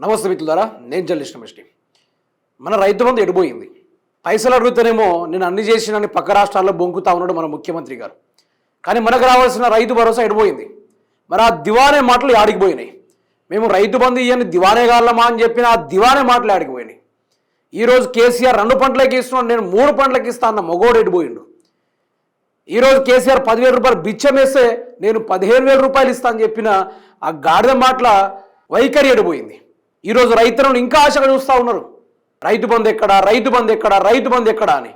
నమస్తే మిత్రులారా, నేను జర్నలిస్ట్ రమేష్ని. మన రైతు బంధు ఎడిపోయింది. పైసలు అడుగుతానేమో నేను అన్ని చేసినని పక్క రాష్ట్రాల్లో బొంకుతా ఉన్నాడు మన ముఖ్యమంత్రి గారు. కానీ మనకు రావాల్సిన రైతు భరోసా ఎడిపోయింది. మరి ఆ దివానే మాటలు ఆడికిపోయినాయి. మేము రైతు బంధు ఇవన్నీ దివానే కావాలమా అని చెప్పిన ఆ దివానే మాటలు ఆడికిపోయినాయి. ఈరోజు కేసీఆర్ 2 పంటలకి ఇస్తున్నాడు, నేను 3 పంటలకి ఇస్తా అన్న మొగోడు ఎడిపోయిండు. ఈరోజు కేసీఆర్ 10,000 రూపాయలు బిచ్చం వేస్తే నేను 15,000 రూపాయలు ఇస్తా అని చెప్పిన ఆ గాడిద మాటల వైఖరి ఎడిపోయింది. ఈరోజు రైతులను ఇంకా ఆశగా చూస్తూ ఉన్నారు. రైతు బంధు ఎక్కడా, రైతు బంధు ఎక్కడా, రైతు బంధు ఎక్కడా అని.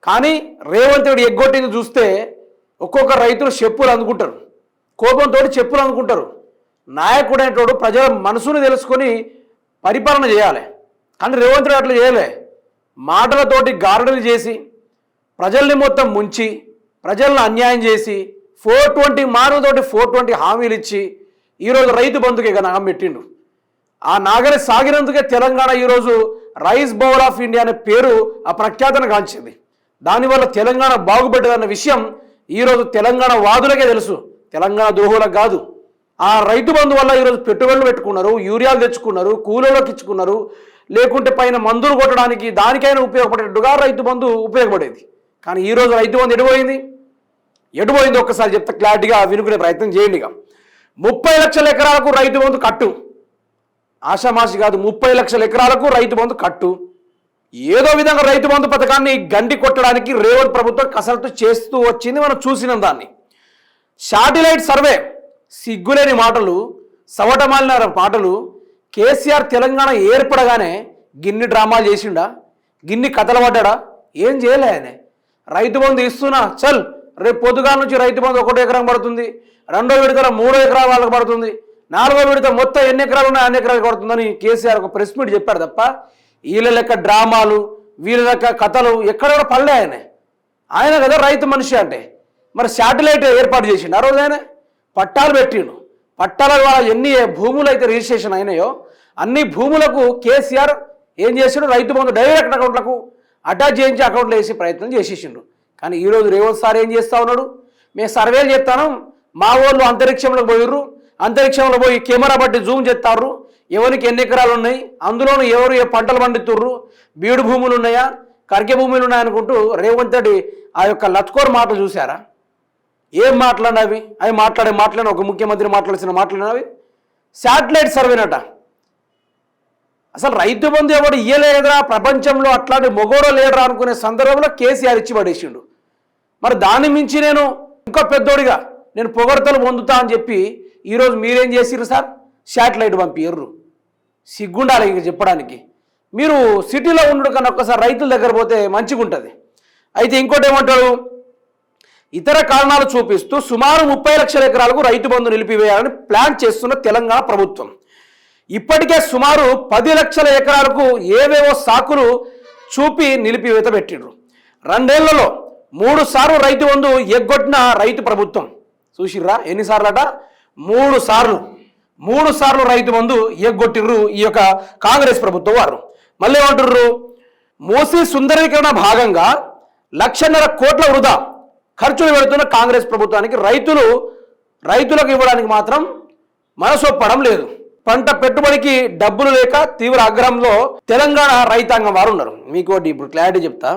కానీ రేవంత్ రెడ్డి ఎగ్గొట్టింది చూస్తే ఒక్కొక్క రైతులు చెప్పులు అందుకుంటారు, కోపంతో చెప్పులు అందుకుంటారు. నాయకుడు అనేటోడు ప్రజల మనసుని తెలుసుకొని పరిపాలన చేయాలి. కానీ రేవంత్ రెడ్డి అట్లా చేయలే. మాటలతోటి గారడలు చేసి ప్రజల్ని మొత్తం ముంచి ప్రజలను అన్యాయం చేసి 420 మాటలతోటి 420 హామీలు ఇచ్చి ఈరోజు రైతు బంధుకే నాగం పెట్టిండు. ఆ నాగరి సాగినందుకే తెలంగాణ ఈరోజు రైస్ బౌల్ ఆఫ్ ఇండియా అనే పేరు ఆ ప్రఖ్యాతను కాంచింది. దానివల్ల తెలంగాణ బాగుపడ్డదన్న విషయం ఈరోజు తెలంగాణ వాదులకే తెలుసు, తెలంగాణ ద్రోహులకు కాదు. ఆ రైతు బంధు వల్ల ఈరోజు పెట్టుబడులు పెట్టుకున్నారు, యూరియాలు తెచ్చుకున్నారు, కూలీలకు ఇచ్చుకున్నారు, లేకుంటే పైన మందులు కొట్టడానికి దానికైనా ఉపయోగపడేట్టుగా రైతు బంధు ఉపయోగపడేది. కానీ ఈరోజు రైతు బంధు ఎడిపోయింది ఒక్కసారి చెప్తే క్లారిటీగా వినుకునే ప్రయత్నం చేయండి. 30 లక్షల ఎకరాలకు రైతు బంధు కట్టు, ఆషామాషి కాదు, 30 లక్షల ఎకరాలకు రైతు బంధు కట్టు. ఏదో విధంగా రైతు బంధు పథకాన్ని గండి కొట్టడానికి రేవంత్ ప్రభుత్వం కసరత్తు చేస్తూ వచ్చింది, మనం చూసిన దాన్ని. శాటిలైట్ సర్వే, సిగ్గులేని మాటలు, సవటమాలిన మాటలు. కేసీఆర్ తెలంగాణ ఏర్పడగానే గిన్ని డ్రామాలు చేసిండా, గిన్ని కథలు పడ్డా? ఏం చేయలే ఆయన. రైతు బంధు ఇస్తున్నా చల్, రేపు పొద్దుగాల నుంచి రైతు బంధు 1 ఎకరం పడుతుంది, 2వ విడతల 3 ఎకరాల వాళ్ళకి పడుతుంది, 4వ విడత మొత్తం ఎన్ని ఎకరాలు ఉన్నాయి అన్ని ఎకరాలకు పడుతుందని కేసీఆర్ ఒక ప్రెస్ మీట్ చెప్పారు తప్ప వీళ్ళ లెక్క డ్రామాలు, వీళ్ళ లెక్క కథలు ఎక్కడ కూడా పడలే. ఆయన కదా రైతు మనిషి అంటే. మరి శాటిలైట్ ఏర్పాటు చేసిండు, ఆ రోజు ఆయన పట్టాలు పెట్టిండు. పట్టాల ద్వారా ఎన్ని భూములు అయితే రిజిస్ట్రేషన్ అయినాయో అన్ని భూములకు కేసీఆర్ ఏం చేసిండు, రైతు బంధు డైరెక్ట్ అకౌంట్లకు అటాచ్ చేయించి అకౌంట్లో వేసే ప్రయత్నం చేసేసిండు. కానీ ఈరోజు రేవంత్ సార్ ఏం చేస్తూ ఉన్నాడు, మేము సర్వేలు చేస్తాను, మా వాళ్ళు అంతరిక్షంలోకి పోయిర్రు, అంతరిక్షంలో పోయి కెమెరా బట్టి జూమ్ చేస్తారు, ఎవరికి ఎన్ని ఎకరాలు ఉన్నాయి, అందులోనూ ఎవరు ఏ పంటలు పండితుర్రు, బీడు భూములు ఉన్నాయా, కరికె భూములు ఉన్నాయనుకుంటూ రేవంత్ రెడ్డి ఆ యొక్క లత్కోర్ మాటలు చూసారా? ఏం మాట్లాడినవి అవి మాట్లాడిన ఒక ముఖ్యమంత్రి మాట్లాడాల్సిన మాట్లాడినవి శాటిలైట్ సర్వేనట. అసలు రైతు బంధు ఎవడు ఇయ్యలేదురా ప్రపంచంలో, అట్లాంటి మొగోడో లేడరా అనుకునే సందర్భంలో కేసీఆర్ ఇచ్చి పడేసిండు. మరి దాన్ని మించి నేను ఇంకో పెద్దోడిగా నేను పొగడతలు పొందుతా అని చెప్పి ఈరోజు మీరేం చేసిర్రు సార్, శాటిలైట్ పంపిర్రు. సిగ్గుండాలి ఇక చెప్పడానికి. మీరు సిటీలో ఉండడు కన్నా ఒక్కసారి రైతుల దగ్గర పోతే మంచిగా ఉంటుంది. అయితే ఇంకోటి ఏమంటాడు, ఇతర కారణాలు చూపిస్తూ సుమారు 30 లక్షల ఎకరాలకు రైతు బంధు నిలిపివేయాలని ప్లాన్ చేస్తున్న తెలంగాణ ప్రభుత్వం. ఇప్పటికే సుమారు 10 లక్షల ఎకరాలకు ఏవేవో సాకులు చూపి నిలిపివేత పెట్టిండ్రు. 2 ఏళ్లలో 3 సార్లు రైతు బంధు ఎగ్గొట్టిన రైతు ప్రభుత్వం. చూసిర్రా ఎన్నిసార్లు అట? 3 సార్లు రైతు బంధు ఎగ్గొట్టిర్రు ఈ యొక్క కాంగ్రెస్ ప్రభుత్వం వారు. మళ్ళీ ఏమంటుర్రు, మూసీ సుందరీకరణ భాగంగా 1,50,000 కోట్ల వృధా ఖర్చులు పెడుతున్న కాంగ్రెస్ ప్రభుత్వానికి రైతులకు ఇవ్వడానికి మాత్రం మనసొప్పడం లేదు. పంట పెట్టుబడికి డబ్బులు లేక తీవ్ర ఆగ్రహంలో తెలంగాణ రైతాంగం వారు ఉన్నారు. మీకు ఇప్పుడు క్లారిటీ చెప్తా.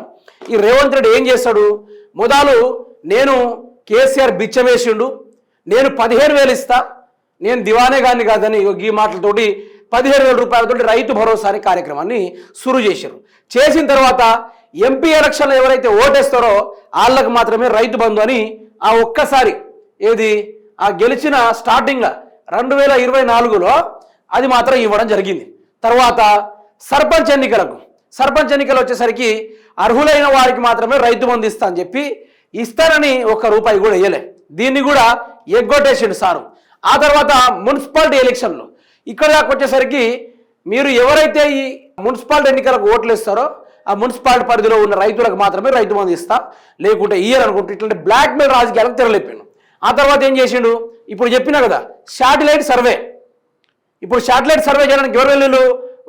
ఈ రేవంత్ రెడ్డి ఏం చేస్తాడు, మొదలు నేను కేసీఆర్ బిచ్చం వేసిండు, నేను 15,000 ఇస్తా, నేను దివానే గాని కాదని ఈ మాటలతోటి 15,000 రూపాయలతోటి రైతు భరోసా అనే కార్యక్రమాన్ని సురు చేశారు. చేసిన తర్వాత ఎంపీ ఎలక్షన్లో ఎవరైతే ఓటేస్తారో వాళ్ళకు మాత్రమే రైతు బంధు అని ఆ ఒక్కసారి ఏది ఆ గెలిచిన స్టార్టింగ్లో 2024లో అది మాత్రం ఇవ్వడం జరిగింది. తర్వాత సర్పంచ్ ఎన్నికలు వచ్చేసరికి అర్హులైన వారికి మాత్రమే రైతు బంధు ఇస్తా అని చెప్పి ఇస్తారని ₹1 కూడా వేయలే. దీన్ని కూడా ఎగ్గొట్టేసిండు సారు. ఆ తర్వాత మున్సిపాలిటీ ఎలక్షన్లో ఇక్కడ దాకా వచ్చేసరికి మీరు ఎవరైతే ఈ మున్సిపాలిటీ ఎన్నికలకు ఓట్లు ఇస్తారో ఆ మున్సిపాలిటీ పరిధిలో ఉన్న రైతులకు మాత్రమే రైతు బంధు ఇస్తా, లేకుంటే ఇయ్యర్ అనుకుంటే ఇట్లాంటి బ్లాక్మెయిల్ రాజకీయాలకు తెరలేపాడు. ఆ తర్వాత ఏం చేసిండు, ఇప్పుడు చెప్పినా కదా శాటిలైట్ సర్వే. ఇప్పుడు శాటిలైట్ సర్వే చేయడానికి ఎవరు వెళ్ళిండు,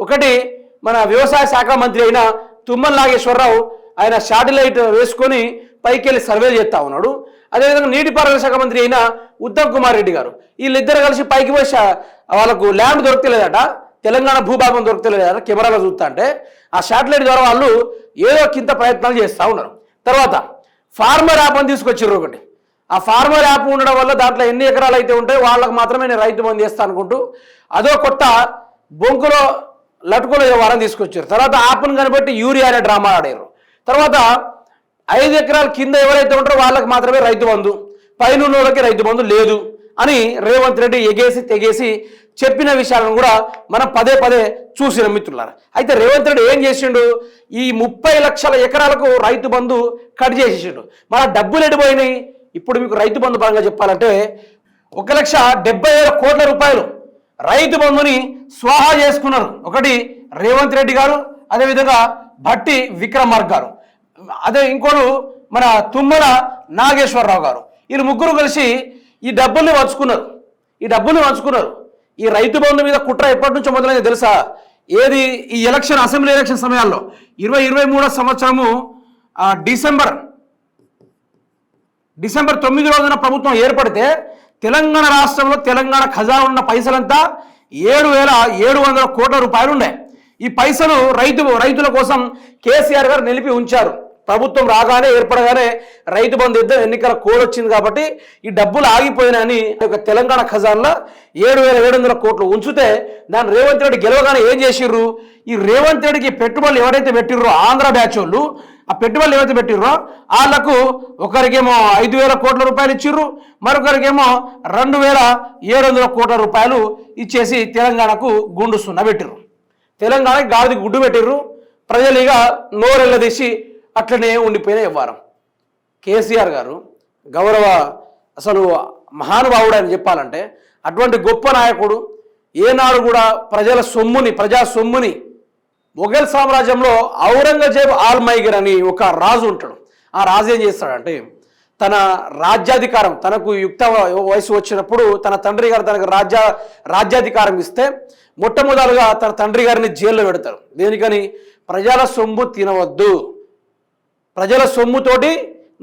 ఒకటి మన వ్యవసాయ శాఖ మంత్రి అయిన తుమ్మల నాగేశ్వరరావు, ఆయన శాటిలైట్ వేసుకొని పైకి వెళ్ళి సర్వే చేస్తా ఉన్నాడు. అదేవిధంగా నీటిపారుదల శాఖ మంత్రి అయిన ఉత్తమ్ కుమార్ రెడ్డి గారు, వీళ్ళిద్దరు కలిసి పైకి పోయి వాళ్ళకు ల్యాండ్ దొరకలేదట, తెలంగాణ భూభాగం దొరకలేదు కెమెరాలో చూస్తా అంటే ఆ శాటిలైట్ ద్వారా వాళ్ళు ఏదో కింద ప్రయత్నాలు చేస్తూ ఉన్నారు. తర్వాత ఫార్మర్ యాప్ అని తీసుకొచ్చారు ఒకటి. ఆ ఫార్మర్ యాప్ ఉండడం వల్ల దాంట్లో ఎన్ని ఎకరాలు అయితే ఉంటాయో వాళ్ళకి మాత్రమే నేను రైతు బంధు చేస్తా అనుకుంటూ అదో కొత్త బొంకులో లటుకులో వారం తీసుకొచ్చారు. తర్వాత యాప్ను కనిపెట్టి యూరియా అనే డ్రామా ఆడారు. తర్వాత 5 ఎకరాల కింద ఎవరైతే ఉంటారో వాళ్ళకి మాత్రమే రైతు బంధు, పైన వాళ్ళకి రైతు బంధు లేదు అని రేవంత్ రెడ్డి ఎగేసి తెగేసి చెప్పిన విషయాలను కూడా మనం పదే పదే చూసిన మిత్రులారా. అయితే రేవంత్ రెడ్డి ఏం చేసిండు, ఈ 30 లక్షల ఎకరాలకు రైతు బంధు కట్ చేసేసిండు. మన డబ్బులు ఎడిపోయినాయి. ఇప్పుడు మీకు రైతు బంధు పరంగా చెప్పాలంటే 1,70,000 కోట్ల రూపాయలు రైతు బంధుని స్వాహా చేసుకున్నారు. ఒకటి రేవంత్ రెడ్డి గారు, అదేవిధంగా భట్టి విక్రమార్క గారు, అదే ఇంకోడు మన తుమ్మల నాగేశ్వరరావు గారు. వీళ్ళు ముగ్గురు కలిసి ఈ డబ్బుల్ని పంచుకున్నారు. ఈ రైతు బంధు మీద కుట్ర ఎప్పటి నుంచో మొదలైంది తెలుసా? ఏది ఈ ఎలక్షన్, అసెంబ్లీ ఎలక్షన్ సమయాల్లో 2023 సంవత్సరము డిసెంబర్ 9 రోజున ప్రభుత్వం ఏర్పడితే తెలంగాణ రాష్ట్రంలో తెలంగాణ ఖజానా ఉన్న పైసలంతా 7,700 కోట్ల రూపాయలు ఉన్నాయి. ఈ పైసలు రైతుల కోసం కేసీఆర్ గారు నిలిపి ఉంచారు. ప్రభుత్వం రాగానే ఏర్పడగానే రైతు బంధు ఎన్నికల కోడ్ వచ్చింది కాబట్టి ఈ డబ్బులు ఆగిపోయినాయని తెలంగాణ ఖజానాలో 7,700 కోట్లు ఉంచితే దాన్ని రేవంత్ రెడ్డి గెలవగానే ఏం చేసిర్రు, ఈ రేవంత్ రెడ్డికి పెట్టుబడులు ఎవరైతే పెట్టిర్రో ఆంధ్ర బ్యాచ్ వాళ్ళు, ఆ పెట్టుబడులు ఏవైతే పెట్టిర్రో వాళ్లకు ఒకరికేమో 5,000 కోట్ల రూపాయలు ఇచ్చిర్రు, మరొకరికేమో 2,700 కోట్ల రూపాయలు ఇచ్చేసి తెలంగాణకు గుండు సున్నా పెట్టిర్రు. తెలంగాణకి గాడికి గుడ్డు పెట్టిర్రు. ప్రజలు ఇక నోరెళ్ళదీసి అట్లనే ఉండిపోయిన వ్యవహారం. కేసీఆర్ గారు అసలు మహానుభావుడు అని చెప్పాలంటే, అటువంటి గొప్ప నాయకుడు ఏనాడు కూడా ప్రజా సొమ్ముని మొఘల్ సామ్రాజ్యంలో ఔరంగజేబ్ ఆల్మైగర్ అని ఒక రాజు ఉంటాడు. ఆ రాజు ఏం చేస్తాడంటే, తన రాజ్యాధికారం తనకు యుక్త వయసు వచ్చినప్పుడు తన తండ్రి గారు తనకు రాజ్యాధికారం ఇస్తే మొట్టమొదలుగా తన తండ్రి గారిని జైల్లో పెడతారు. దేనికని? ప్రజల సొమ్ము తినవద్దు, ప్రజల సొమ్ముతోటి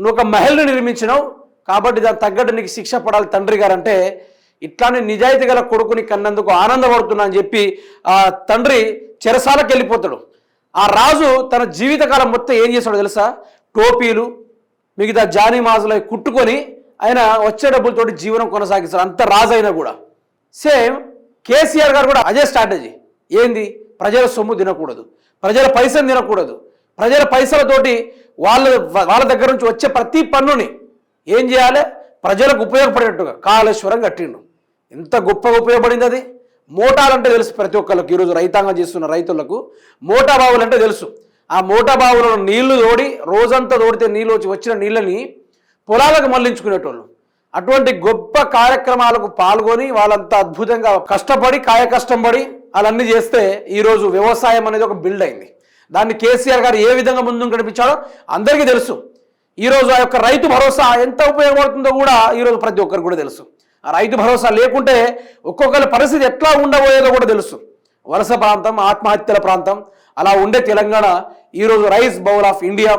నువ్వు ఒక మహల్ని నిర్మించినావు కాబట్టి దాని తగ్గట్టు నీకు శిక్ష పడాలి తండ్రి గారు అంటే, ఇట్లానే నిజాయితీ గల కొడుకుని కన్నందుకు ఆనందపడుతున్నా అని చెప్పి ఆ తండ్రి చెరసాలకు వెళ్ళిపోతాడు. ఆ రాజు తన జీవితకాలం మొత్తం ఏం చేస్తాడో తెలుసా? టోపీలు మిగతా జానీ మాజులు కుట్టుకొని ఆయన వచ్చే డబ్బులతోటి జీవనం కొనసాగిస్తాడు. అంత రాజు అయినా కూడా. సేమ్ కేసీఆర్ గారు కూడా అదే స్ట్రాటజీ. ఏంది? ప్రజల సొమ్ము తినకూడదు, ప్రజల పైసలు తినకూడదు, ప్రజల పైసలతోటి వాళ్ళ దగ్గర నుంచి వచ్చే ప్రతి పన్నుని ఏం చేయాలి? ప్రజలకు ఉపయోగపడేట్టుగా కాళేశ్వరం కట్టిండు. ఎంత గొప్పగా ఉపయోగపడింది అది. మోటాలంటే తెలుసు ప్రతి ఒక్కరికి. ఈరోజు రైతాంగం చేస్తున్న రైతులకు మోటా బావులు అంటే తెలుసు. ఆ మోటా బావులను నీళ్లు తోడి రోజంతా తోడితే నీళ్ళు వచ్చిన నీళ్ళని పొలాలకు మళ్లించుకునేటోళ్ళు. అటువంటి గొప్ప కార్యక్రమాలకు పాల్గొని వాళ్ళంతా అద్భుతంగా కష్టపడి కష్టం పడి వాళ్ళన్నీ చేస్తే ఈరోజు వ్యవసాయం అనేది ఒక బిల్డ్ అయింది. దాన్ని కేసీఆర్ గారు ఏ విధంగా ముందుకు నడిపించాడో అందరికీ తెలుసు. ఈరోజు ఆ యొక్క రైతు భరోసా ఎంత ఉపయోగపడుతుందో కూడా ఈరోజు ప్రతి ఒక్కరికి కూడా తెలుసు. ఆ రైతు భరోసా లేకుంటే ఒక్కొక్కరి పరిస్థితి ఎట్లా ఉండబోయేదో కూడా తెలుసు. వలస ప్రాంతం, ఆత్మహత్యల ప్రాంతం అలా ఉండే తెలంగాణ ఈరోజు rice bowl of India,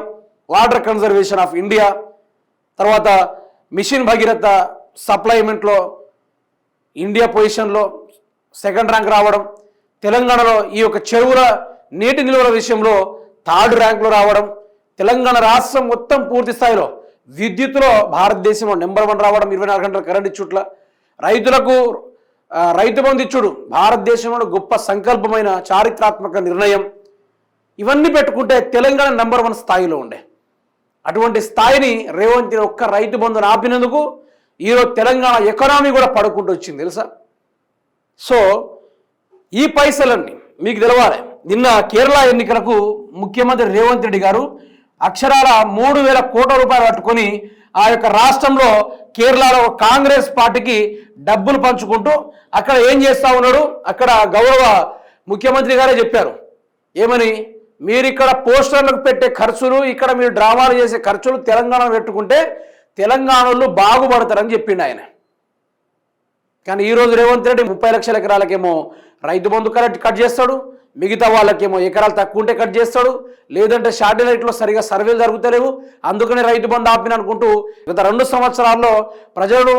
water conservation of India, తర్వాత మిషన్ భగీరథ సప్లైమెంట్లో ఇండియా పొజిషన్లో 2nd ర్యాంక్ రావడం, తెలంగాణలో ఈ యొక్క చెరువుల నీటి నిల్వల విషయంలో 3rd ర్యాంకులో రావడం, తెలంగాణ రాష్ట్రం మొత్తం పూర్తి స్థాయిలో విద్యుత్తులో భారతదేశంలో నెంబర్ 1 రావడం, 24 గంటల కరెంట్ ఇచ్చుట్ల, రైతులకు రైతు బంధు ఇచ్చుడు భారతదేశంలో గొప్ప సంకల్పమైన చారిత్రాత్మక నిర్ణయం. ఇవన్నీ పెట్టుకుంటే తెలంగాణ నెంబర్ 1 స్థాయిలో ఉండే. అటువంటి స్థాయిని రేవంత్ ఒక్క రైతు బంధుని ఆపినందుకు ఈరోజు తెలంగాణ ఎకానమీ కూడా పడుకుంటూ వచ్చింది తెలుసా. సో ఈ పైసలన్నీ మీకు తెలవాలి. నిన్న కేరళ ఎన్నికలకు ముఖ్యమంత్రి రేవంత్ రెడ్డి గారు అక్షరాల 3,000 కోట్ల రూపాయలు పట్టుకొని ఆ యొక్క రాష్ట్రంలో కేరళలో కాంగ్రెస్ పార్టీకి డబ్బులు పంచుకుంటూ అక్కడ ఏం చేస్తా ఉన్నాడు? అక్కడ గౌరవ ముఖ్యమంత్రి గారే చెప్పారు. ఏమని? మీరు ఇక్కడ పోస్టర్లకు పెట్టే ఖర్చులు, ఇక్కడ మీరు డ్రామాలు చేసే ఖర్చులు తెలంగాణలో పెట్టుకుంటే తెలంగాణలో బాగుపడతారని చెప్పిండు ఆయన. కానీ ఈరోజు రేవంత్ రెడ్డి 30 లక్షల ఎకరాలకేమో రైతు బంధు కట్ చేస్తాడు, మిగతా వాళ్ళకేమో ఎకరాలు తక్కువ ఉంటే కట్ చేస్తాడు, లేదంటే శాటిలైట్లో సరిగా సర్వేలు జరుగుతలేవు అందుకనే రైతు బంధు ఆపిన అనుకుంటూ గత 2 సంవత్సరాల్లో ప్రజలను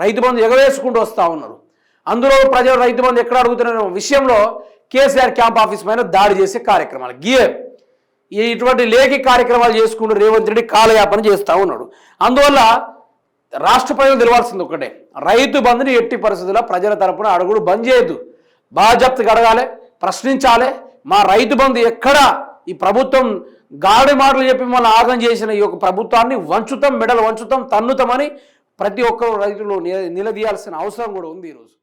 రైతు బంధు ఎగవేసుకుంటూ వస్తూ ఉన్నారు. అందులో ప్రజలు రైతు బంధు ఎక్కడ అడుగుతున్న విషయంలో కేసీఆర్ క్యాంప్ ఆఫీస్ పైన దాడి చేసే కార్యక్రమాలు ఇటువంటి లేఖి కార్యక్రమాలు చేసుకుంటూ రేవంత్ రెడ్డి కాలయాపన చేస్తూ ఉన్నాడు. అందువల్ల రాష్ట్ర ప్రజలు తెలవాల్సింది ఒకటే, రైతు బంధుని ఎట్టి పరిస్థితుల్లో ప్రజల తరపున అడుగుడు బంద్ చేయొద్దు, బాధ్యతగా అడగాలి, ప్రశ్నించాలి. మా రైతు బంధు ఎక్కడ ఈ ప్రభుత్వం గాడి మాటలు చెప్పి మళ్ళీ ఆగం చేసిన ఈ యొక్క ప్రభుత్వాన్ని వంచుతాం, మెడలు వంచుతాం, తన్నుతామని ప్రతి ఒక్కరు రైతులు నిలదీయాల్సిన అవసరం కూడా ఉంది ఈరోజు.